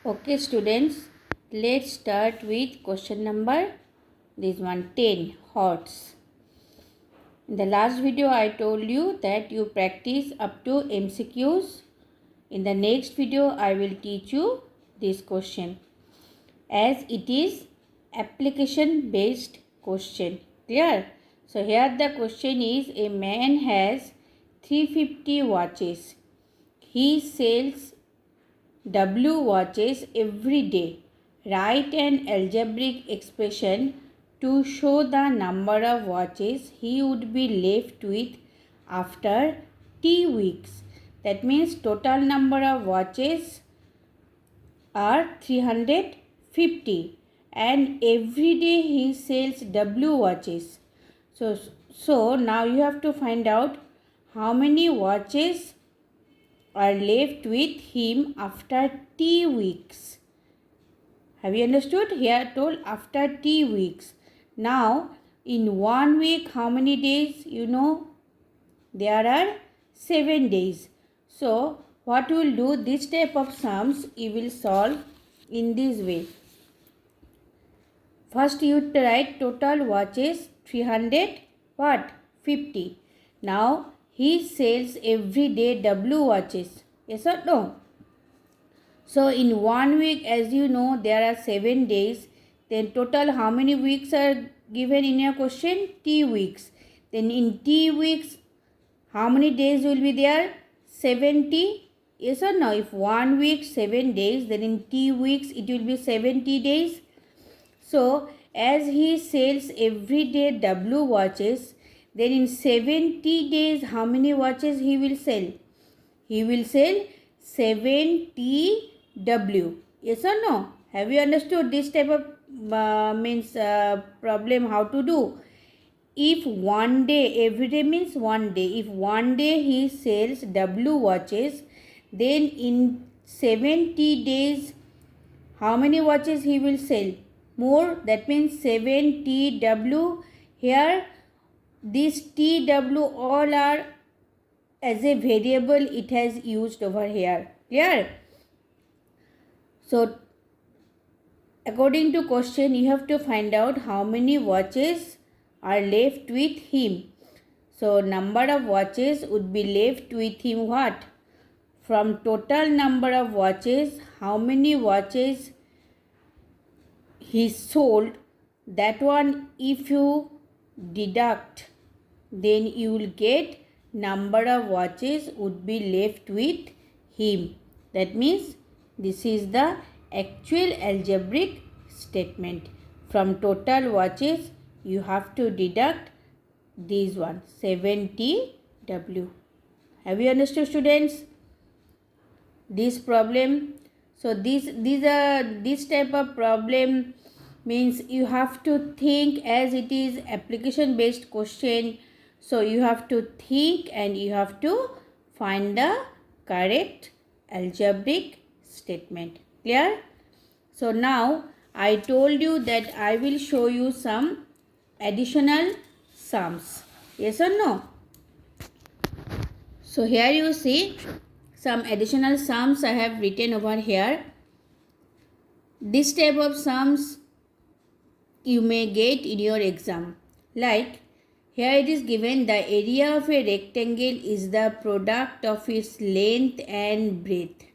Okay, students, let's start with question number this one 10 horse. In the last video, I told you that you practice up to MCQs. In the next video, I will teach you this question as it is application based question. Clear? So here the question is a man has 350 watches. He sells W watches every day. Write an algebraic expression to show the number of watches he would be left with after T weeks. That means total number of watches are 350 and every day he sells W watches. So now you have to find out how many watches are left with him after T weeks. Have you understood? Here told after T weeks. Now in 1 week how many days? You know there are 7 days. So what you will do, this type of sums you will solve in this way. First you write total watches 300 what? 50. Now he sells every day W watches. Yes or no? So in 1 week, as you know, there are 7 days. Then total how many weeks are given in your question? T weeks. Then in T weeks, how many days will be there? 70. Yes or no? If 1 week 7 days, then in T weeks it will be 70 days. So as he sells every day W watches, then in 70 days how many watches he will sell? He will sell 70 W. Yes or no? Have you understood this type of problem how to do? If one day, every day means one day. If one day he sells W watches, then in 70 days, how many watches he will sell? More. That means 70 W. Here, this TW all are as a variable it has used over here. Clear? So according to question you have to find out how many watches are left with him. So number of watches would be left with him what? From total number of watches, how many watches he sold, that one if you deduct, then you will get number of watches would be left with him. That means this is the actual algebraic statement. From total watches you have to deduct this one 70 W. Have you understood, students, this problem? So this type of problem means you have to think, as it is application based question, so you have to think and you have to find the correct algebraic statement. Clear? So now I told you that I will show you some additional sums. Yes or no? So here you see some additional sums I have written over here. This type of sums you may get in your exam. Like here it is given the area of a rectangle is the product of its length and breadth.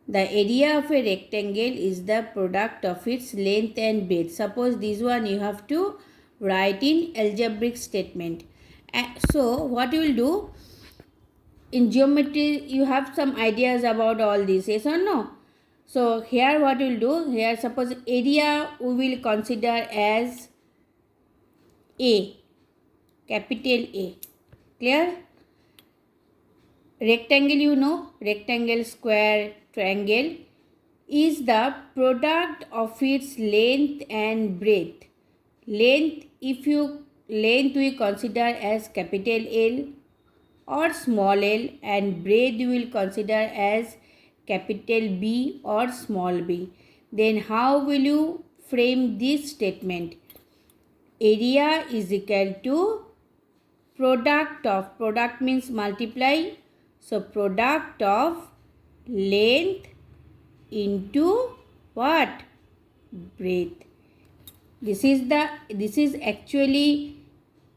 The area of a rectangle is the product of its length and breadth. Suppose this one you have to write in algebraic statement. So what you will do, in geometry you have some ideas about all this, yes or no? So here what we will do, here suppose area we will consider as A, capital A. Clear? Rectangle you know, rectangle, square, triangle is the product of its length and breadth. Length we consider as capital L or small l, and breadth you will consider as capital B or small b. Then how will you frame this statement? Area is equal to product of, product means multiply, so product of length into what? Breadth. This is actually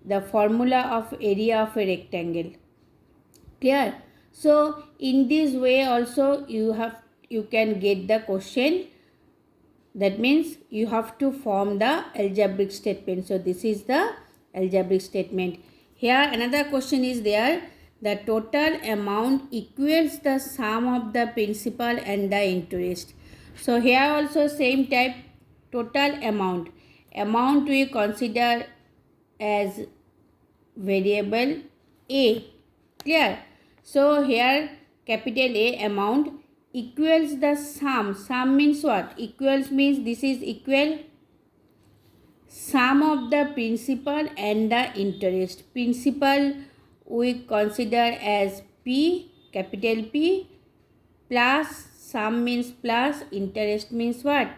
the formula of area of a rectangle. Clear? So in this way also you can get the question. That means you have to form the algebraic statement. So this is the algebraic statement. Here another question is there. The total amount equals the sum of the principal and the interest. So here also same type, total amount. Amount we consider as variable A. Clear? So here capital A, amount, equals the sum. Sum means what? Equals means this is equal sum of the principal and the interest. Principal we consider as P, capital P, plus sum means plus, interest means what?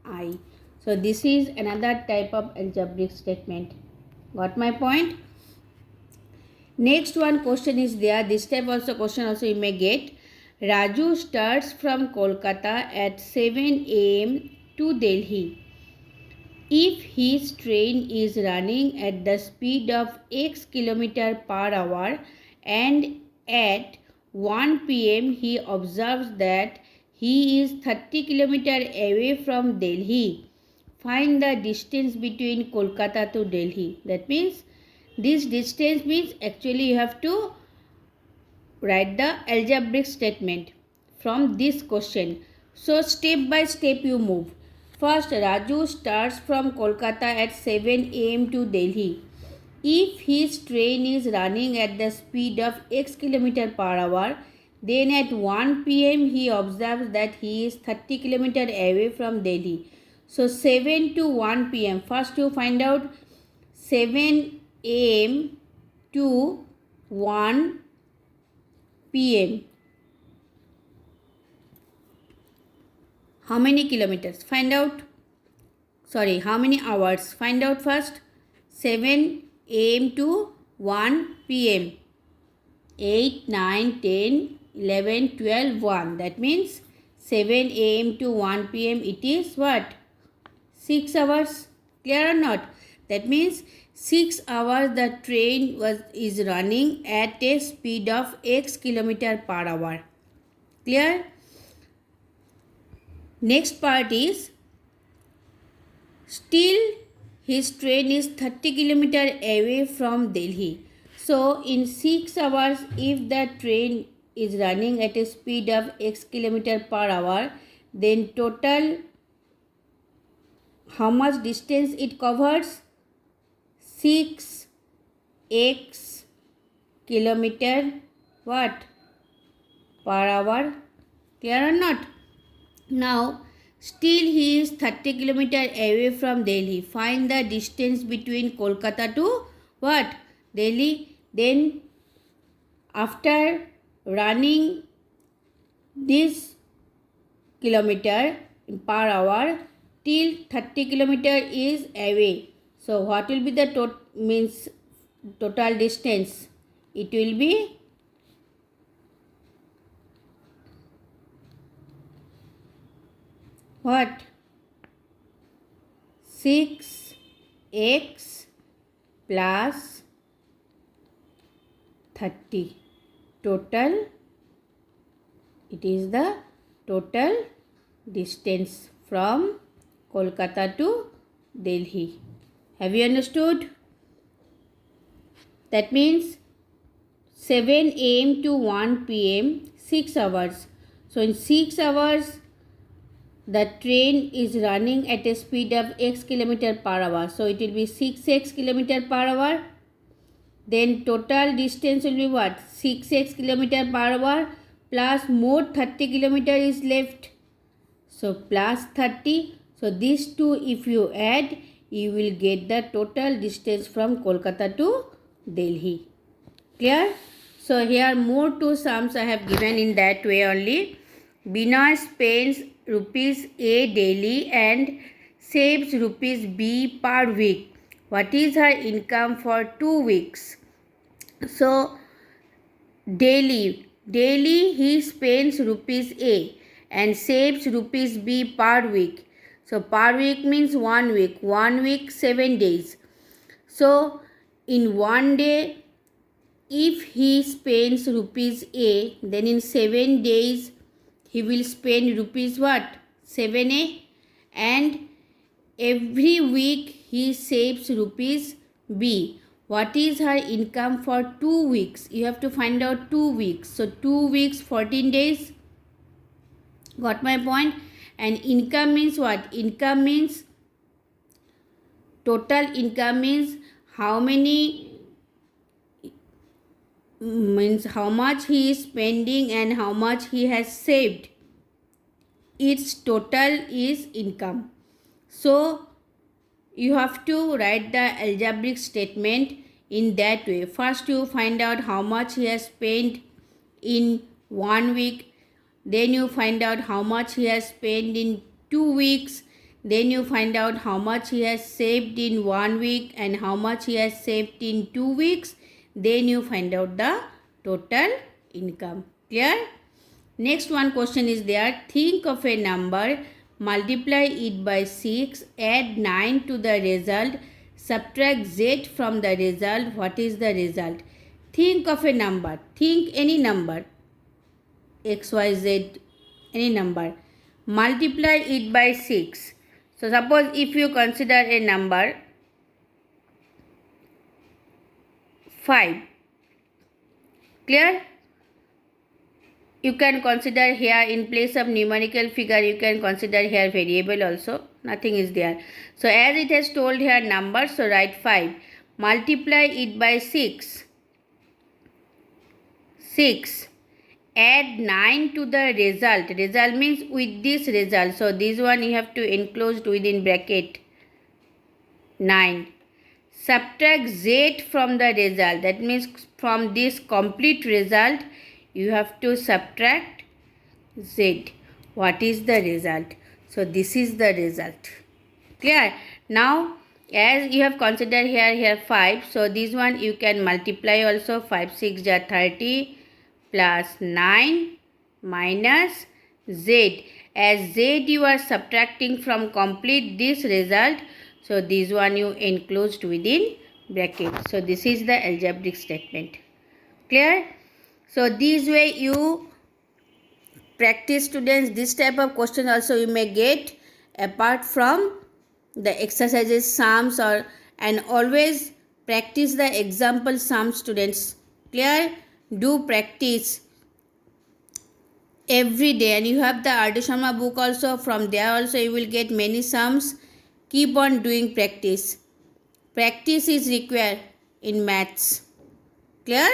I. So this is another type of algebraic statement. Got my point? Next one question is there. This type also question also you may get. Raju starts from Kolkata at 7 a.m. to Delhi. If his train is running at the speed of X km per hour and at 1 p.m. he observes that he is 30 km away from Delhi, find the distance between Kolkata to Delhi. That means this distance means actually you have to write the algebraic statement from this question. So step by step you move. First, Raju starts from Kolkata at 7 a.m. to Delhi. If his train is running at the speed of X km per hour, then at 1 p.m. he observes that he is 30 km away from Delhi. So 7 to 1 p.m. First you find out 7 a.m. to 1 p.m. How many kilometers? Find out. Sorry, how many hours? Find out first. 7 a.m. to 1 p.m. 8, 9, 10, 11, 12, 1. That means 7 a.m. to 1 p.m. it is what? 6 hours. Clear or not? That means 6 hours the train is running at a speed of X km per hour. Clear? Next part is still his train is 30 km away from Delhi. So in 6 hours if the train is running at a speed of X km per hour, then total how much distance it covers? 6x kilometer what? Per hour. Clear or not? Now still he is 30 km away from Delhi. Find the distance between Kolkata to what? Delhi. Then after running this kilometer per hour till 30 km is away. So what will be the total distance? It will be what? 6x plus 30. Total, it is the total distance from Kolkata to Delhi. Have you understood? That means 7 a.m. to 1 p.m. 6 hours. So in 6 hours the train is running at a speed of X km per hour. So it will be 6x km per hour. Then total distance will be what? 6x km per hour plus more 30 km is left. So plus 30. So these two if you add, you will get the total distance from Kolkata to Delhi. Clear? So here more two sums I have given in that way only. Binoy spends rupees A daily and saves rupees B per week. What is her income for 2 weeks? So daily he spends rupees A and saves rupees B per week. So per week means 1 week. 1 week 7 days. So in 1 day, if he spends rupees A, then in 7 days he will spend rupees what? 7A, and every week he saves rupees B. What is her income for 2 weeks? You have to find out 2 weeks. So 2 weeks 14 days. Got my point? And income means what? Income means total income means how much he is spending and how much he has saved. Its total is income. So you have to write the algebraic statement in that way. First you find out how much he has spent in 1 week. Then you find out how much he has spent in 2 weeks. Then you find out how much he has saved in 1 week and how much he has saved in 2 weeks. Then you find out the total income. Clear? Next one question is there. Think of a number, multiply it by 6, add 9 to the result, subtract z from the result. What is the result? Think of a number. Think any number. X, Y, Z, any number. Multiply it by 6. So suppose if you consider a number 5. Clear? You can consider here in place of numerical figure, you can consider here variable also. Nothing is there. So as it has told here number, so write 5. Multiply it by 6. 6. Add 9 to the result. Result means with this result. So this one you have to enclose within bracket 9. Subtract z from the result. That means from this complete result you have to subtract z. What is the result? So this is the result. Clear? Now as you have considered here 5. So this one you can multiply also. 5 6 are 30 plus 9 minus z. As z you are subtracting from complete this result. So this one you enclosed within bracket. So this is the algebraic statement. Clear? So this way you practice, students. This type of question also you may get apart from the exercises sums, and always practice the example sums, students. Clear? Do practice every day, and you have the R.D. Sharma book also. From there also you will get many sums. Keep on doing practice. Practice is required in maths. Clear?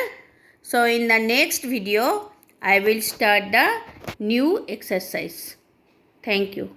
So in the next video I will start the new exercise. Thank you.